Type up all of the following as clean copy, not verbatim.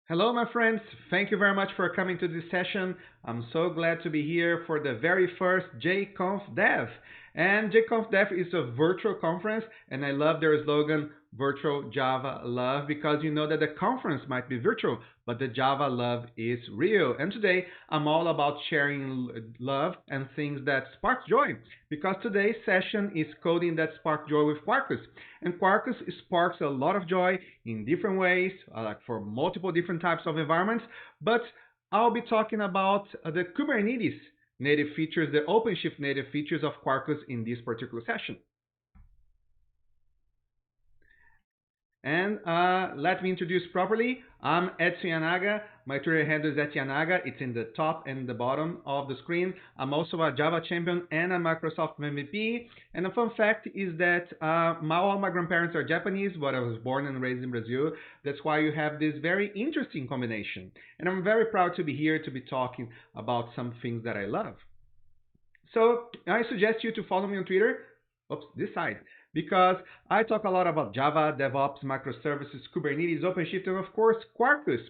Hello, my friends. Thank you very much for coming to this session. I'm so glad to be here for the very first jconf.dev. And jconf.dev is a virtual conference, and I love their slogan, Virtual Java Love, because you know that the conference might be virtual, but the Java love is real. And today, I'm all about sharing love and things that spark joy, because today's session is coding that spark joy with Quarkus. And Quarkus sparks a lot of joy in different ways, like for multiple different types of environments. But I'll be talking about the Kubernetes native features, the OpenShift native features of Quarkus in this particular session. And let me introduce properly. I'm Edson Yanaga. My Twitter handle is @Yanaga. It's in the top and the bottom of the screen. I'm also a Java champion and a Microsoft MVP. And a fun fact is that all my grandparents are Japanese, but I was born and raised in Brazil. That's why you have this very interesting combination. And I'm very proud to be here to be talking about some things that I love. So I suggest you to follow me on Twitter. Oops, this side, because I talk a lot about Java, DevOps, microservices, Kubernetes, OpenShift, and of course, Quarkus.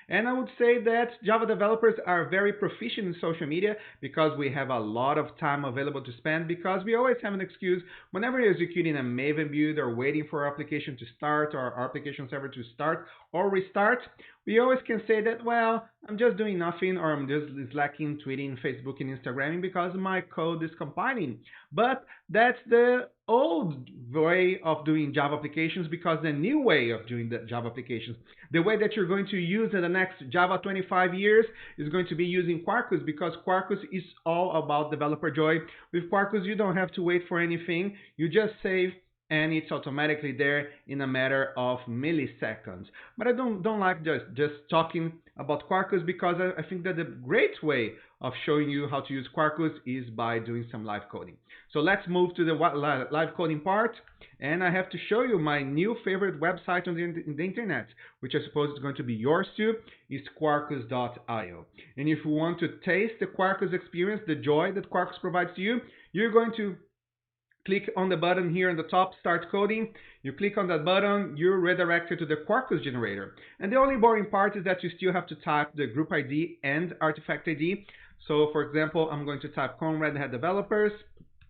And I would say that Java developers are very proficient in social media because we have a lot of time available to spend because we always have an excuse whenever you're executing a Maven build or waiting for our application to start or our application server to start or restart. We always can say that, well, I'm just doing nothing or I'm just slacking, tweeting, Facebook, and Instagramming because my code is compiling. But that's the old way of doing Java applications because the new way of doing the Java applications, the way that you're going to use in the next Java 25 years is going to be using Quarkus because Quarkus is all about developer joy. With Quarkus, you don't have to wait for anything. You just save and it's automatically there in a matter of milliseconds. But I don't like just talking about Quarkus because I think that the great way of showing you how to use Quarkus is by doing some live coding. So let's move to the live coding part. And I have to show you my new favorite website on the internet, which I suppose is going to be yours too, is quarkus.io. And if you want to taste the Quarkus experience, the joy that Quarkus provides to you, you're going to click on the button here on the top, Start Coding. You click on that button, you're redirected to the Quarkx Generator. And the only boring part is that you still have to type the group ID and artifact ID. So for example, I'm going to type conn Red Hat developers,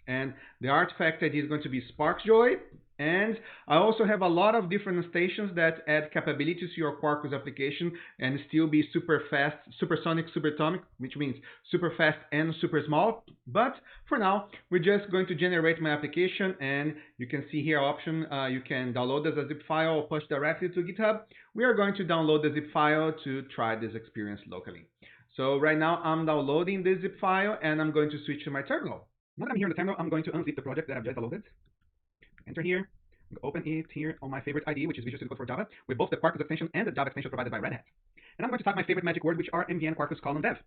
and the artifact ID is going to be SparkJoy. And I also have a lot of different stations that add capabilities to your Quarkus application and still be super fast, supersonic, superatomic, which means super fast and super small. But for now, we're just going to generate my application, and you can see here option, you can download as a zip file or push directly to GitHub. We are going to download the zip file to try this experience locally. So right now I'm downloading this zip file and I'm going to switch to my terminal. Now that I'm here in the terminal, I'm going to unzip the project that I've just downloaded. Enter here, open it here on my favorite IDE, which is Visual Studio Code for Java, with both the Quarkus extension and the Java extension provided by Red Hat. And I'm going to type my favorite magic word, which are mvn quarkus :dev.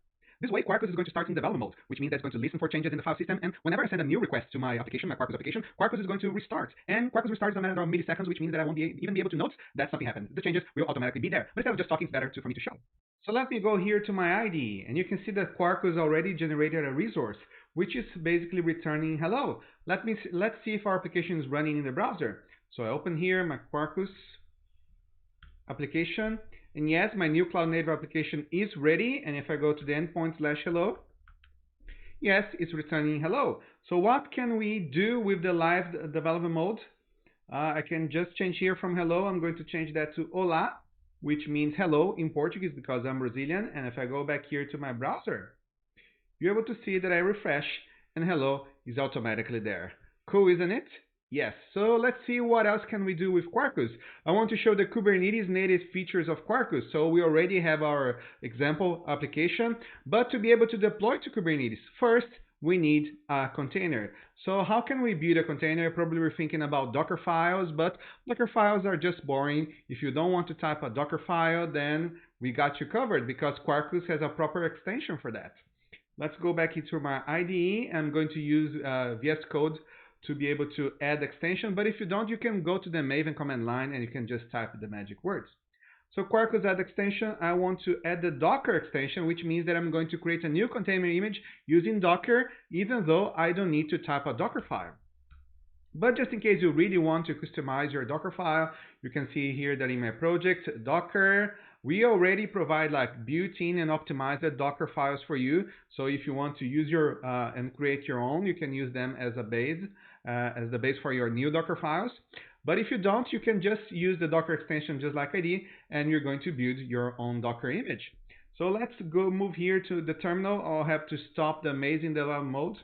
This way, Quarkus is going to start in development mode, which means that it's going to listen for changes in the file system, and whenever I send a new request to my application, my Quarkus application, Quarkus is going to restart. And Quarkus restarts in a matter of milliseconds, which means that I won't even be able to note that something happened. The changes will automatically be there. But instead of just talking, it's better for me to show. So let me go here to my IDE, and you can see that Quarkus already generated a resource, which is basically returning hello. Let's see if our application is running in the browser. So I open here my Quarkus application, and yes, my new cloud native application is ready. And if I go to the endpoint /hello, yes, it's returning hello. So what can we do with the live development mode? I can just change here from hello. I'm going to change that to hola, which means hello in Portuguese because I'm Brazilian. And if I go back here to my browser, you're able to see that I refresh and hello is automatically there. Cool, isn't it? Yes, so let's see what else can we do with Quarkus. I want to show the Kubernetes native features of Quarkus. So we already have our example application, but to be able to deploy to Kubernetes, first we need a container. So how can we build a container? Probably we're thinking about Docker files, but Docker files are just boring. If you don't want to type a Docker file, then we got you covered because Quarkus has a proper extension for that. Let's go back into my IDE. I'm going to use VS Code to be able to add extension, but if you don't, you can go to the Maven command line and you can just type the magic words. So Quarkus add extension, I want to add the Docker extension, which means that I'm going to create a new container image using Docker, even though I don't need to type a Docker file. But just in case you really want to customize your Docker file, you can see here that in my project, Docker, We already provide like built-in and optimized Docker files for you. So if you want to use your and create your own, you can use them as a base, as the base for your new Docker files. But if you don't, you can just use the Docker extension just like I did, and you're going to build your own Docker image. So let's go move here to the terminal. I'll have to stop the amazing development mode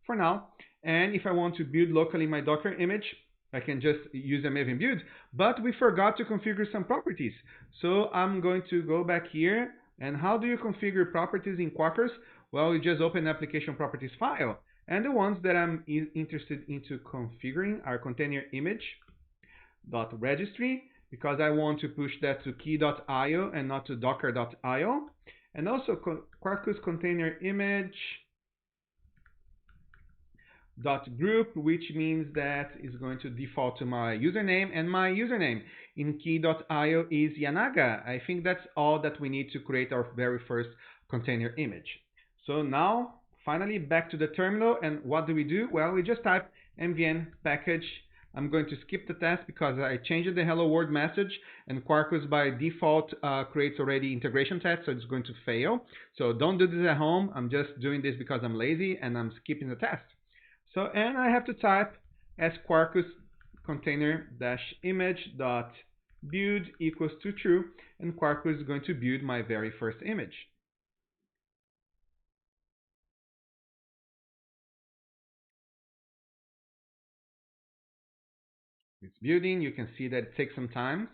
for now. And if I want to build locally my Docker image, I can just use a Maven build. But we forgot to configure some properties. So I'm going to go back here. And how do you configure properties in Quarkus? Well, you just open the application properties file. And the ones that I'm interested into configuring are container image.registry, because I want to push that to key.io and not to docker.io. And also Quarkus container image.group, which means that is going to default to my username, and my username in key.io is Yanaga. I think that's all that we need to create our very first container image. So now, finally, back to the terminal, and what do? Well, we just type mvn package. I'm going to skip the test because I changed the hello world message, and Quarkus by default creates already integration test, so it's going to fail. So don't do this at home. I'm just doing this because I'm lazy and I'm skipping the test. So, and I have to type as Quarkus container image.build equals to true, and Quarkus is going to build my very first image. It's building. You can see that it takes some time.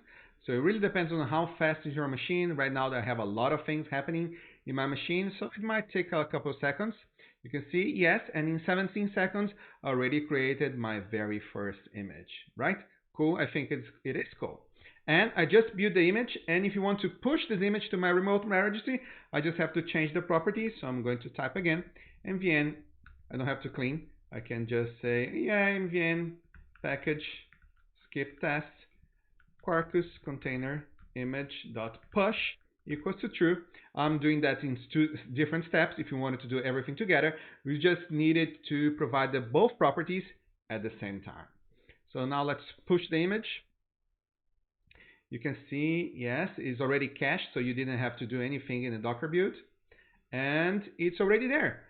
So it really depends on how fast is your machine. Right now, I have a lot of things happening in my machine, so it might take a couple of seconds. You can see, yes, and in 17 seconds, I already created my very first image, right? Cool, I think it is cool. And I just built the image, and if you want to push this image to my remote registry, I just have to change the properties. So I'm going to type again, mvn, I don't have to clean. I can just say, yeah, mvn package, skip test, Quarkus container image.push equals to true. I'm doing that in two different steps. If you wanted to do everything together, we just needed to provide the both properties at the same time. So now let's push the image. You can see, yes, it's already cached, so you didn't have to do anything in the Docker build. And it's already there.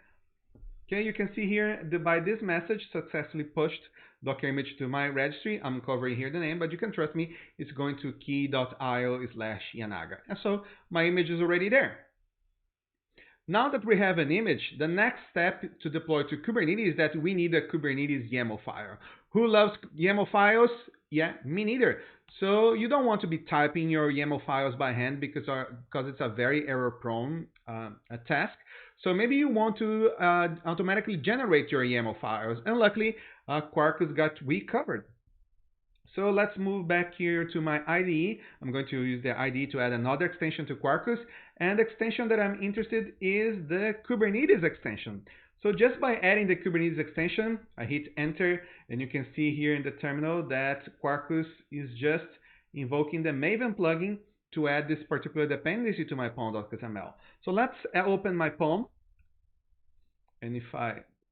Okay, you can see here by this message successfully pushed Docker image to my registry. I'm covering here the name, but you can trust me, it's going to key.io/Yanaga. And so my image is already there. Now that we have an image, the next step to deploy to Kubernetes is that we need a Kubernetes YAML file. Who loves YAML files? Yeah, me neither. So you don't want to be typing your YAML files by hand because it's a very error-prone task. So maybe you want to automatically generate your YAML files. And luckily, Quarkus got we covered. So let's move back here to my IDE. I'm going to use the IDE to add another extension to Quarkus. And the extension that I'm interested is the Kubernetes extension. So just by adding the Kubernetes extension, I hit enter, and you can see here in the terminal that Quarkus is just invoking the Maven plugin to add this particular dependency to my pom.xml. So let's open my pom. And if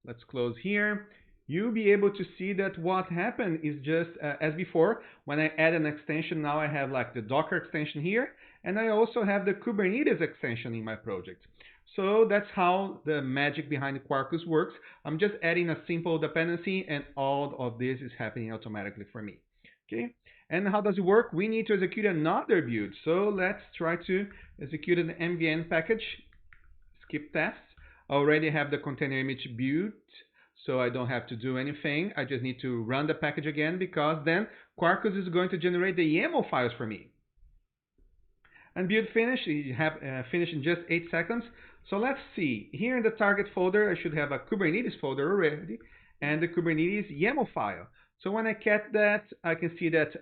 let's close here, you'll be able to see that what happened is just as before. When I add an extension, now I have like the Docker extension here, and I also have the Kubernetes extension in my project. So that's how the magic behind Quarkus works. I'm just adding a simple dependency, and all of this is happening automatically for me. Okay. And how does it work? We need to execute another build. So let's try to execute an mvn package, skip test. I already have the container image built, so I don't have to do anything. I just need to run the package again, because then Quarkus is going to generate the YAML files for me. And build finish, you have finished in just 8 seconds. So let's see. Here in the target folder, I should have a Kubernetes folder already, and the Kubernetes YAML file. So when I cat that, I can see that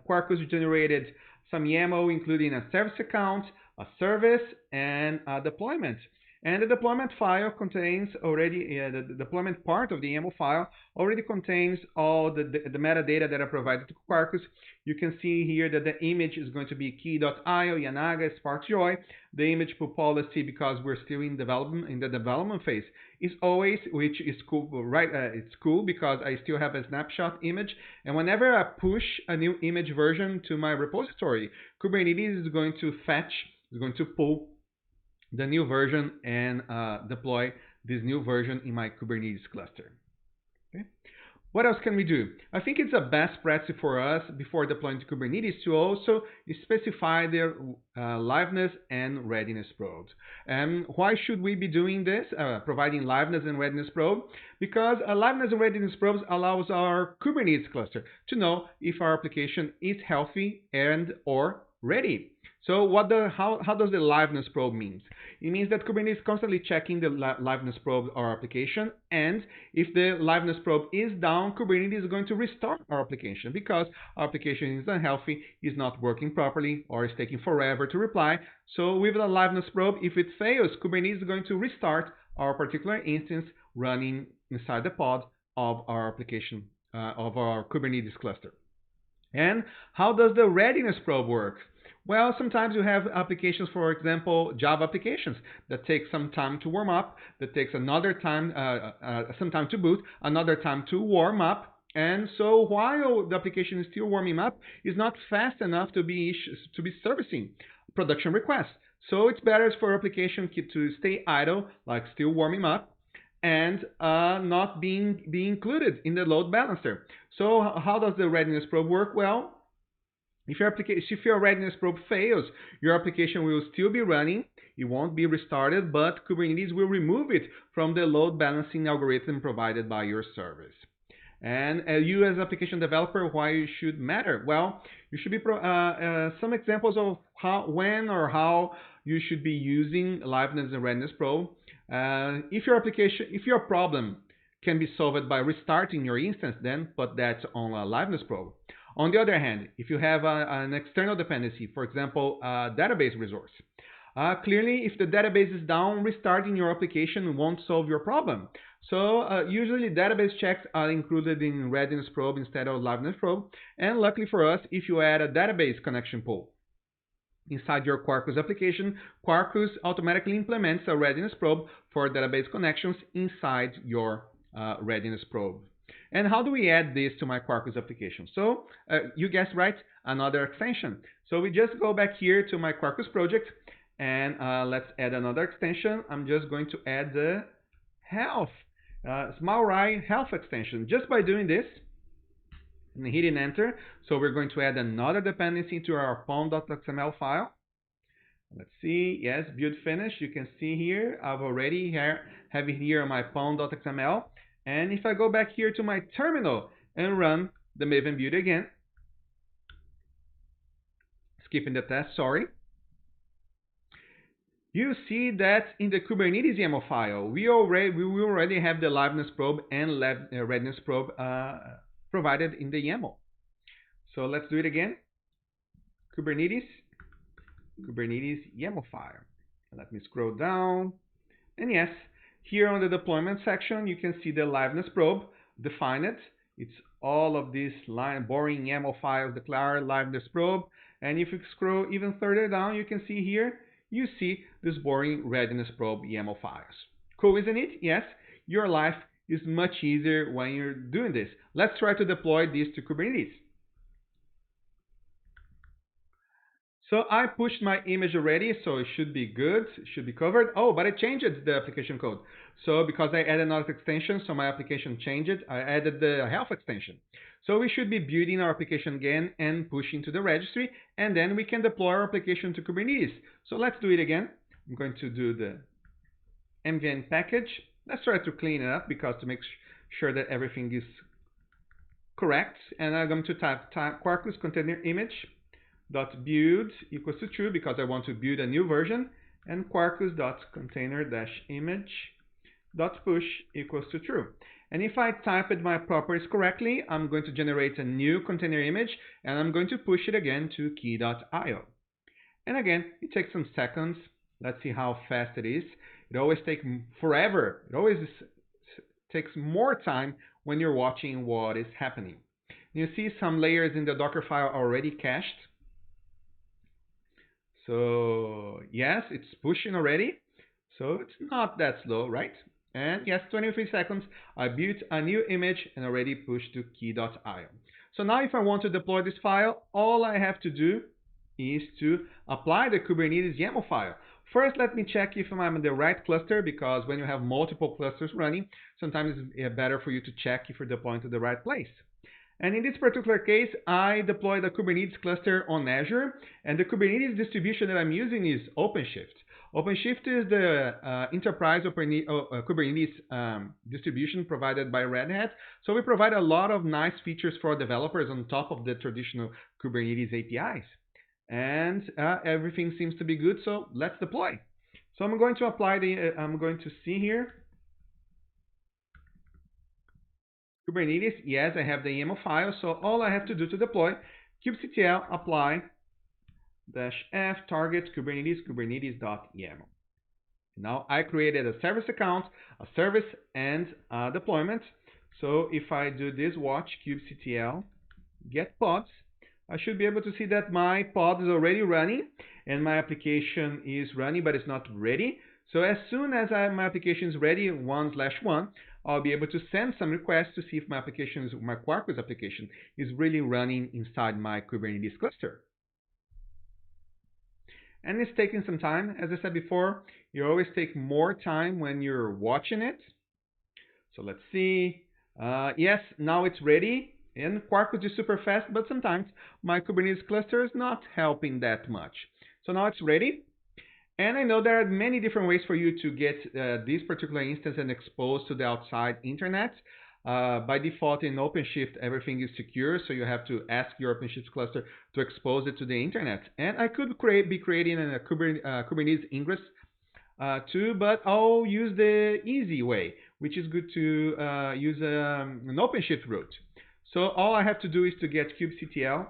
Quarkus generated some YAML, including a service account, a service, and a deployment. And the deployment file contains already, the deployment part of the YAML file already contains all the metadata that are provided to Quarkus. You can see here that the image is going to be key.io, Yanaga, Spark Joy. The image pool policy, because we're still in the development phase, is always, which is cool, right? It's cool because I still have a snapshot image, and whenever I push a new image version to my repository, Kubernetes is going to pull the new version and deploy this new version in my Kubernetes cluster. Okay. What else can we do? I think it's a best practice for us before deploying to Kubernetes to also specify their liveness and readiness probes. And why should we be doing this, providing liveness and readiness probe? Because liveness and readiness probes allows our Kubernetes cluster to know if our application is healthy and or ready. So how does the liveness probe mean? It means that Kubernetes is constantly checking the liveness probe of our application, and if the liveness probe is down, Kubernetes is going to restart our application because our application is unhealthy, is not working properly, or is taking forever to reply. So with the liveness probe, if it fails, Kubernetes is going to restart our particular instance running inside the pod of our application, of our Kubernetes cluster. And how does the readiness probe work? Well, sometimes you have applications, for example, Java applications that take some time to warm up, that takes another time, some time to boot, another time to warm up. And so while the application is still warming up, it's not fast enough to be servicing production requests. So it's better for application to stay idle, like still warming up, and not being included in the load balancer. So how does the readiness probe work? Well, if your readiness probe fails, your application will still be running. It won't be restarted, but Kubernetes will remove it from the load balancing algorithm provided by your service. And you as application developer, why it should matter? Well, you should be some examples of when or how you should be using liveness and readiness probe. If your problem can be solved by restarting your instance, then put that on a liveness probe. On the other hand, if you have an external dependency, for example, a database resource, clearly if the database is down, restarting your application won't solve your problem. So usually database checks are included in readiness probe instead of liveness probe. And luckily for us, if you add a database connection pool inside your Quarkus application, Quarkus automatically implements a readiness probe for database connections inside your readiness probe. And how do we add this to my Quarkus application? So you guessed right, another extension. So we just go back here to my Quarkus project, and let's add another extension. I'm just going to add the health, small I health extension. Just by doing this and hitting enter, so we're going to add another dependency to our pom.xml file. Let's see, yes, build finish. You can see here, I've already have here my pom.xml. And if I go back here to my terminal and run the Maven build again, skipping the test, sorry, you see that in the Kubernetes YAML file, we already have the liveness probe and readiness probe provided in the YAML. So let's do it again. Kubernetes YAML file. Let me scroll down, and yes, here on the deployment section, you can see the liveness probe, define it. It's all of these boring YAML files, declare liveness probe. And if you scroll even further down, you can see here, you see this boring readiness probe YAML files. Cool, isn't it? Yes, your life is much easier when you're doing this. Let's try to deploy this to Kubernetes. So I pushed my image already, so it should be good, it should be covered. Oh, but I changed the application code. So because I added another extension, so my application changed it, I added the health extension. So we should be building our application again and pushing to the registry, and then we can deploy our application to Kubernetes. So let's do it again. I'm going to do the mvn package. Let's try to clean it up because to make sure that everything is correct. And I'm going to type Quarkus container image .build equals to true because I want to build a new version, and Quarkus.container-image.push equals to true. And if I typed my properties correctly, I'm going to generate a new container image, and I'm going to push it again to key.io. And again, it takes some seconds. Let's see how fast it is. It always takes forever. It always takes more time when you're watching what is happening. You see some layers in the Docker file already cached. So yes, it's pushing already. So it's not that slow, right? And yes, 23 seconds, I built a new image and already pushed to key.io. So now if I want to deploy this file, all I have to do is to apply the Kubernetes YAML file. First, let me check if I'm in the right cluster, because when you have multiple clusters running, sometimes it's better for you to check if you're deploying to the right place. And in this particular case, I deployed a Kubernetes cluster on Azure, and the Kubernetes distribution that I'm using is OpenShift. OpenShift is the enterprise Kubernetes distribution provided by Red Hat. So we provide a lot of nice features for developers on top of the traditional Kubernetes APIs. And everything seems to be good, so let's deploy. So I'm going to apply I'm going to see here. Kubernetes, yes, I have the YAML file, so all I have to do to deploy, kubectl apply -f target Kubernetes kubernetes.yaml. Now I created a service account, a service, and a deployment. So if I do this, watch kubectl get pods, I should be able to see that my pod is already running and my application is running, but it's not ready. So as soon as my application is ready, 1/1, I'll be able to send some requests to see if my Quarkus application is really running inside my Kubernetes cluster. And it's taking some time. As I said before, you always take more time when you're watching it. So let's see. Yes, now it's ready. And Quarkus is super fast, but sometimes my Kubernetes cluster is not helping that much. So now it's ready. And I know there are many different ways for you to get this particular instance and exposed to the outside internet. By default in OpenShift, everything is secure, so you have to ask your OpenShift cluster to expose it to the internet. And I could be creating a Kubernetes ingress too, but I'll use the easy way, which is good to use an OpenShift route. So all I have to do is to get kubectl,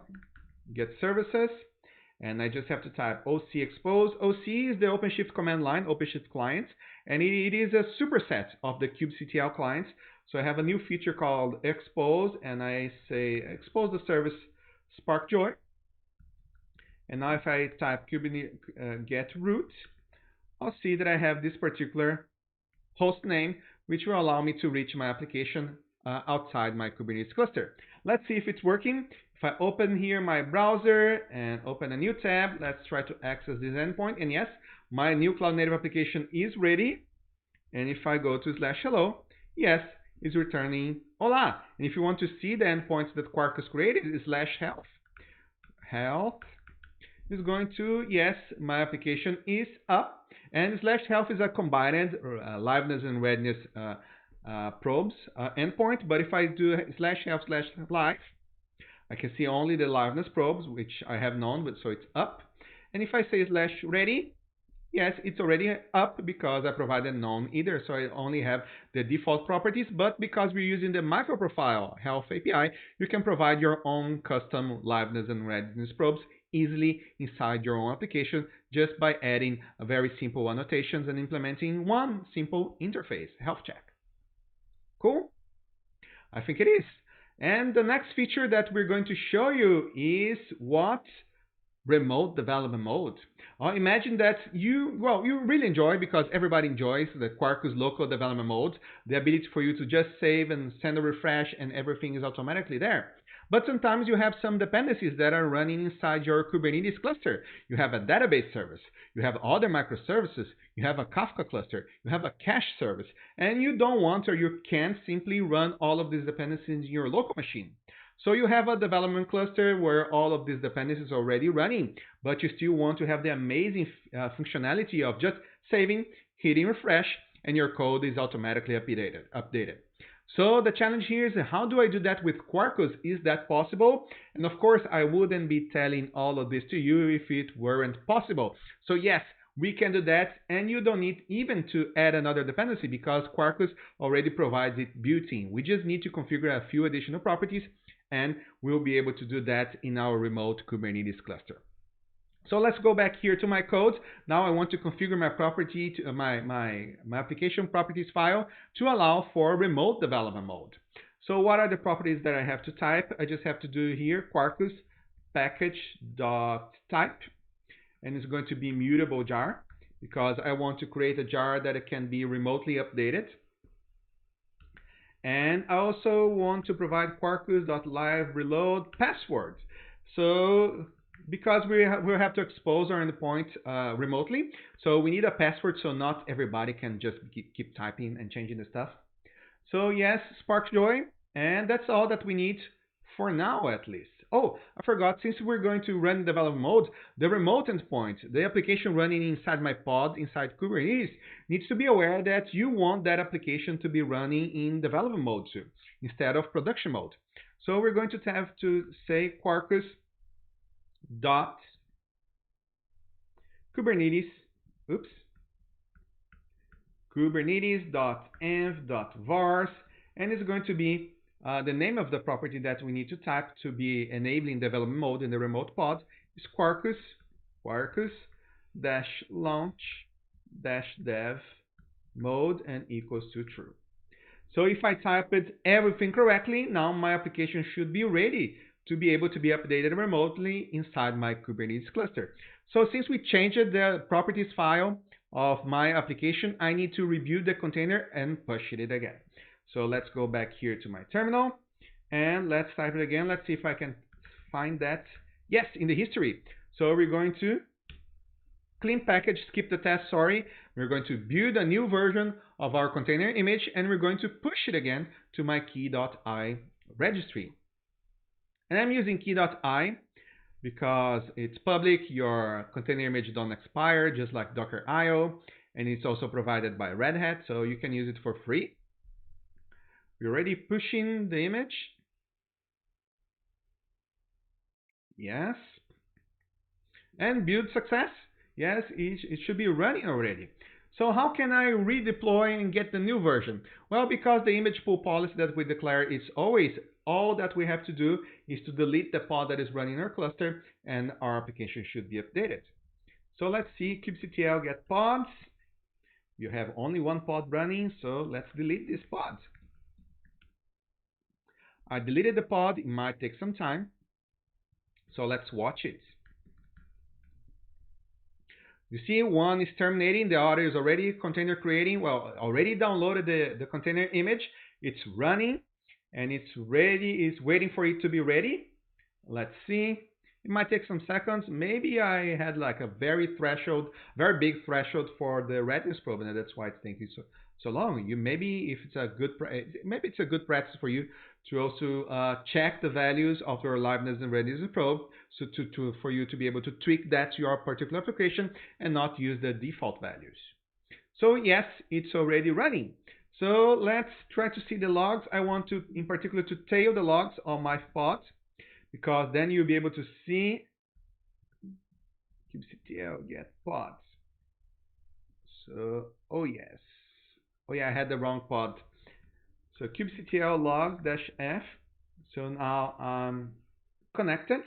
get services, and I just have to type oc expose. Oc is the OpenShift command line, OpenShift client, and it is a superset of the kubectl clients. So I have a new feature called expose, and I say expose the service SparkJoy. And now if I type kubernetes get root, I'll see that I have this particular host name, which will allow me to reach my application outside my Kubernetes cluster. Let's see if it's working. If I open here my browser and open a new tab, let's try to access this endpoint. And yes, my new cloud native application is ready. And if I go to /hello, yes, it's returning hola. And if you want to see the endpoints that Quarkus created, is /health. Health is going to, yes, my application is up. And /health is a combined liveness and readiness probes endpoint. But if I do /health/live, I can see only the liveness probes, which I have none, but so it's up. And if I say /ready, yes, it's already up because I provided none either. So I only have the default properties, but because we're using the microprofile health API, you can provide your own custom liveness and readiness probes easily inside your own application just by adding a very simple annotations and implementing one simple interface, health check. Cool? I think it is. And the next feature that we're going to show you is what? Remote development mode. Imagine that you really enjoy, because everybody enjoys the Quarkus local development mode, the ability for you to just save and send a refresh and everything is automatically there. But sometimes you have some dependencies that are running inside your Kubernetes cluster. You have a database service, you have other microservices, you have a Kafka cluster, you have a cache service, and you don't want or you can't simply run all of these dependencies in your local machine. So you have a development cluster where all of these dependencies are already running, but you still want to have the amazing functionality of just saving, hitting refresh, and your code is automatically updated. So the challenge here is, how do I do that with Quarkus? Is that possible? And of course, I wouldn't be telling all of this to you if it weren't possible. So yes, we can do that, and you don't need even to add another dependency because Quarkus already provides it built-in. We just need to configure a few additional properties, and we'll be able to do that in our remote Kubernetes cluster. So let's go back here to my code. Now I want to configure my property to my application properties file to allow for remote development mode. So what are the properties that I have to type? I just have to do here Quarkus package.type, and it's going to be mutable jar because I want to create a jar that can be remotely updated. And I also want to provide Quarkus.live reload password. So because we have to expose our endpoint remotely, so we need a password so not everybody can just keep typing and changing the stuff. So yes, sparks joy, and that's all that we need for now at least. Oh, I forgot, since we're going to run development mode, the remote endpoint, the application running inside my pod, inside Kubernetes, needs to be aware that you want that application to be running in development mode too, instead of production mode. So we're going to have to say Quarkus dot Kubernetes, oops, kubernetes.env.vars, and it's going to be the name of the property that we need to type to be enabling development mode in the remote pod is Quarkus launch dev mode and equals to true. So if I type it everything correctly, now my application should be ready to be able to be updated remotely inside my Kubernetes cluster. So since we changed the properties file of my application, I need to review the container and push it again. So let's go back here to my terminal and let's type it again. Let's see if I can find that. Yes, in the history. So we're going to clean package, skip the test, sorry. We're going to build a new version of our container image and we're going to push it again to my key.i registry. And I'm using key.i because it's public, your container image don't expire, just like Docker IO, and it's also provided by Red Hat, so you can use it for free. We're already pushing the image. Yes. And build success. Yes, it should be running already. So how can I redeploy and get the new version? Well, because the image pool policy that we declare is always all that we have to do is to delete the pod that is running in our cluster and our application should be updated. So let's see, kubectl get pods. You have only one pod running, so let's delete this pod. I deleted the pod, it might take some time. So let's watch it. You see, one is terminating, the other is already container creating. Well, already downloaded the container image. It's running and it's ready, it's waiting for it to be ready. Let's see. It might take some seconds. Maybe I had like a very big threshold for the Readiness Probe, and that's why it's taking so long. Maybe it's a good practice for you to also check the values of your liveness and Readiness Probe, so for you to be able to tweak that to your particular application and not use the default values. So yes, it's already running. So let's try to see the logs. I want to, in particular, to tail the logs on my pod, because then you'll be able to see kubectl get pods. So, oh yes. Oh yeah, I had the wrong pod. So kubectl logs-f. So now I'm connected.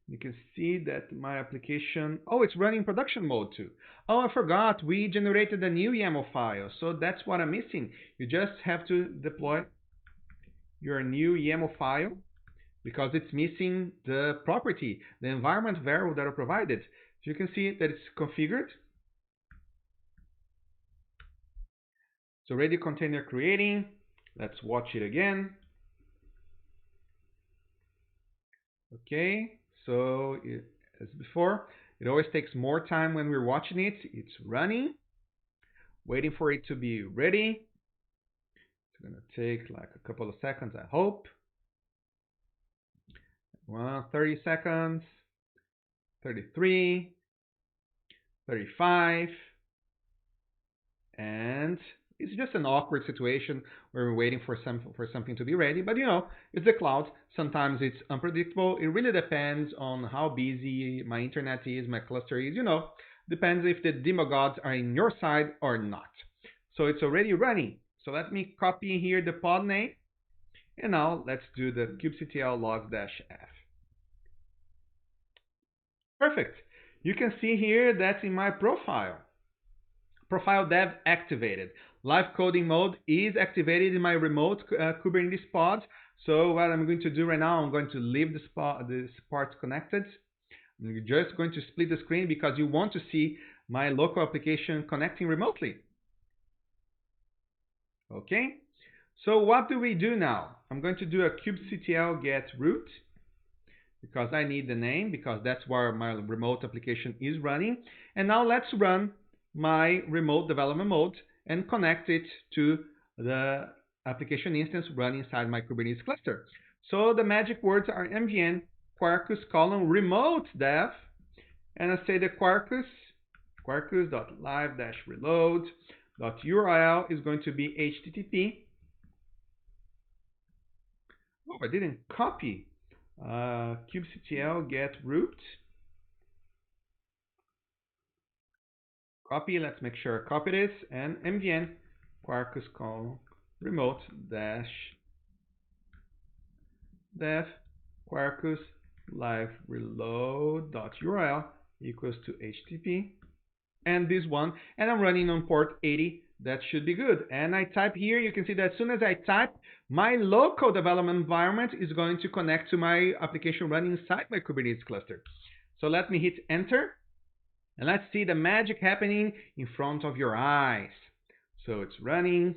You can see that my application, oh, it's running production mode too. Oh, I forgot, we generated a new YAML file. So that's what I'm missing. You just have to deploy your new YAML file because it's missing the property, the environment variable that I provided. So you can see that it's configured. It's already container creating. Let's watch it again. Okay, so as before, it always takes more time when we're watching it. It's running, waiting for it to be ready. It's gonna take like a couple of seconds, I hope. Well, 30 seconds, 33, 35, and it's just an awkward situation where we're waiting for something to be ready. But you know, it's the cloud. Sometimes it's unpredictable. It really depends on how busy my internet is, my cluster is. You know, depends if the demo gods are in your side or not. So it's already running. So let me copy here the pod name. And now let's do the kubectl logs-f. Perfect. you can see here that in my profile dev activated. Live coding mode is activated in my remote Kubernetes pod. So what I'm going to do right now, I'm going to leave this part connected. I'm just going to split the screen because you want to see my local application connecting remotely. Okay, so what do we do now? I'm going to do a kubectl get root because I need the name, because that's where my remote application is running. And now let's run my remote development mode and connect it to the application instance running inside my Kubernetes cluster. So the magic words are mvn Quarkus remote dev, and I say the quarkus.live-reload.url is going to be http. Oh, I didn't copy. Kubectl get root. Copy, let's make sure I copy this, and mvn Quarkus remote dash dev Quarkus live reload.url equals to http, and this one, and I'm running on port 80. That should be good. And I type here, you can see that as soon as I type, my local development environment is going to connect to my application running inside my Kubernetes cluster. So let me hit enter, and let's see the magic happening in front of your eyes. So it's running,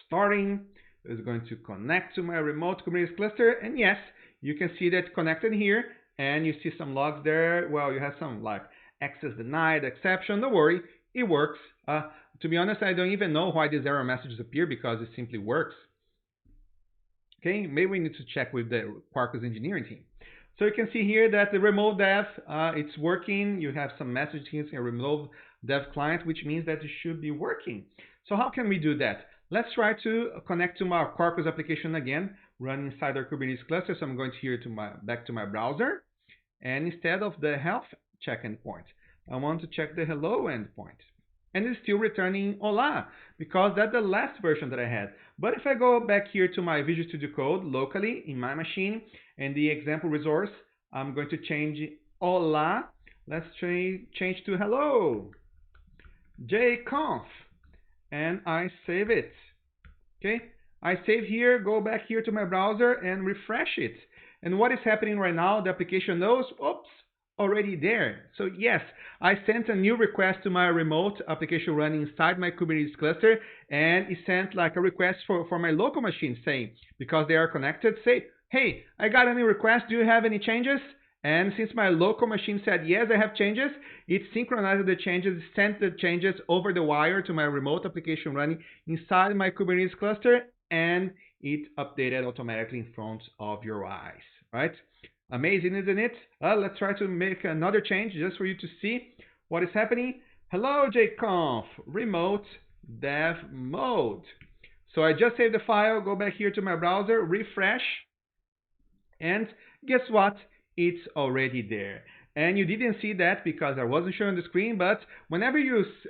starting, it's going to connect to my remote Kubernetes cluster, and yes, you can see that connected here, and you see some logs there. Well, you have some like access denied, exception. Don't worry, it works. To be honest, I don't even know why these error messages appear because it simply works. Okay, maybe we need to check with the Quarkus engineering team. So you can see here that the remote dev, it's working. You have some messages here saying remote dev client, which means that it should be working. So how can we do that? Let's try to connect to my Quarkus application again, run inside our Kubernetes cluster. So I'm going here to back to my browser, and instead of the health check endpoint, I want to check the hello endpoint. And it's still returning hola, because that's the last version that I had. But if I go back here to my Visual Studio Code locally in my machine, and the example resource, I'm going to change hola. Let's change to hello, jconf, and I save it. Okay, I save here, go back here to my browser and refresh it. And what is happening right now, the application knows, oops, already there. So yes, I sent a new request to my remote application running inside my Kubernetes cluster, and it sent like a request for my local machine saying, because they are connected, say, hey, I got a new request, do you have any changes? And since my local machine said, yes, I have changes, it synchronized the changes, sent the changes over the wire to my remote application running inside my Kubernetes cluster, and it updated automatically in front of your eyes, right? Amazing, isn't it? Let's try to make another change just for you to see what is happening. Hello, jconf, remote dev mode. So I just saved the file, go back here to my browser, refresh, and guess what? It's already there. And you didn't see that because I wasn't showing the screen, but whenever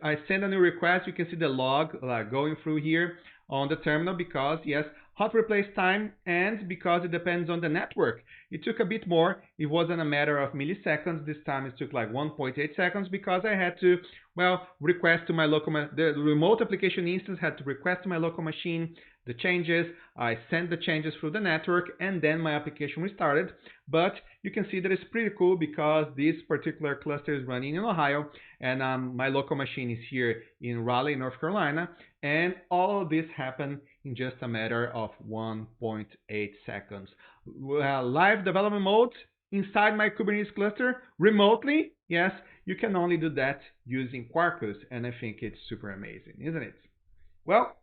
I send a new request, you can see the log going through here on the terminal because, yes, hot replace time, and because it depends on the network. It took a bit more. It wasn't a matter of milliseconds. This time it took like 1.8 seconds because I had to, well, request to my local, the remote application instance had to request to my local machine the changes. I sent the changes through the network, and then my application restarted. But you can see that it's pretty cool because this particular cluster is running in Ohio, and my local machine is here in Raleigh, North Carolina, and all of this happened in just a matter of 1.8 seconds. Live development mode inside my Kubernetes cluster remotely. Yes, you can only do that using Quarkus, and I think it's super amazing, isn't it? Well,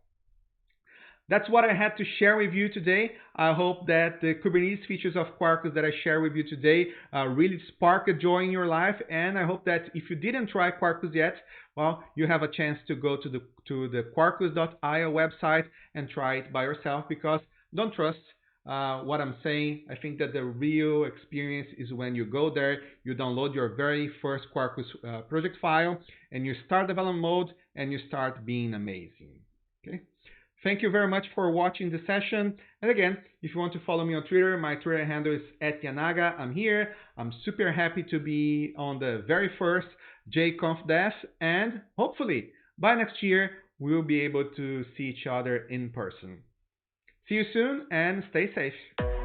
that's what I had to share with you today. I hope that the Kubernetes features of Quarkus that I share with you today really spark a joy in your life. And I hope that if you didn't try Quarkus yet, well, you have a chance to go to the Quarkus.io website and try it by yourself, because don't trust what I'm saying. I think that the real experience is when you go there, you download your very first Quarkus project file, and you start development mode, and you start being amazing. Okay. Thank you very much for watching the session. And again, if you want to follow me on Twitter, my Twitter handle is @Yanaga. I'm here. I'm super happy to be on the very first jconf.dev, and hopefully by next year we will be able to see each other in person. See you soon and stay safe.